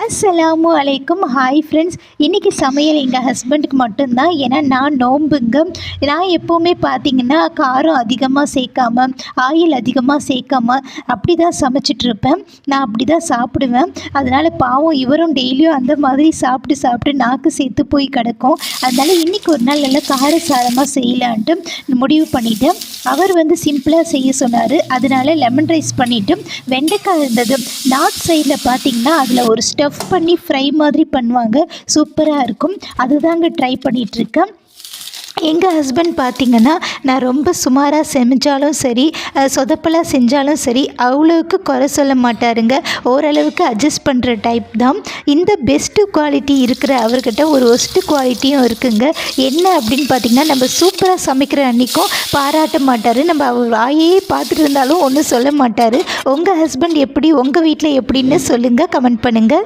அஸ்ஸலாமு அலைக்கும். Hi friends, இன்றைக்கி சமையல் எங்கள் ஹஸ்பண்டுக்கு மட்டும்தான். ஏன்னா நான் நோம்புங்க. நான் எப்போவுமே பார்த்திங்கன்னா காரம் அதிகமாக சேர்க்காம, ஆயில் அதிகமாக சேர்க்காம அப்படி தான் சமைச்சிட்ருப்பேன். நான் அப்படி தான் சாப்பிடுவேன். அதனால் பாவம் இவரும் டெய்லியும் அந்த மாதிரி சாப்பிட்டு சாப்பிட்டு நாக்கு சேர்த்து போய் கிடக்கும். அதனால் இன்றைக்கி ஒரு நாள் நல்லா காரசாரமாக செய்யலான்ட்டு முடிவு பண்ணிவிட்டேன். அவர் சிம்பிளாக செய்ய சொன்னார். அதனால் லெமன் ரைஸ் பண்ணிவிட்டு வெண்டைக்காய் இருந்தது. நார்த் சைடில் பார்த்திங்கன்னா அதில் ஒரு ஸ்டஃப் பண்ணி ஃப்ரை மாதிரி பண்ணுவாங்க. சூப்பராக இருக்கும். அதுதாங்க ட்ரை பண்ணிகிட்ருக்கேன். எங்கள் ஹஸ்பண்ட் பார்த்திங்கன்னா நான் ரொம்ப சுமாராக செஞ்சாலும் சரி, சொதப்பலாக செஞ்சாலும் சரி, அவ்வளோவுக்கு குறை சொல்ல மாட்டாருங்க. ஓரளவுக்கு அட்ஜஸ்ட் பண்ணுற டைப் தான். இந்த பெஸ்ட்டு குவாலிட்டி இருக்கிற அவர்கிட்ட ஒரு ஒஸ்ட்டு குவாலிட்டியும் இருக்குங்க. என்ன அப்படின்னு பார்த்திங்கன்னா, நம்ம சூப்பராக சமைக்கிற அன்றைக்கும் பாராட்ட மாட்டார். நம்ம அவர் வாயே பார்த்துட்டு இருந்தாலும் ஒன்றும் சொல்ல மாட்டார். உங்கள் ஹஸ்பண்ட் எப்படி, உங்கள் வீட்டில் எப்படின்னு சொல்லுங்கள், கமெண்ட் பண்ணுங்கள்.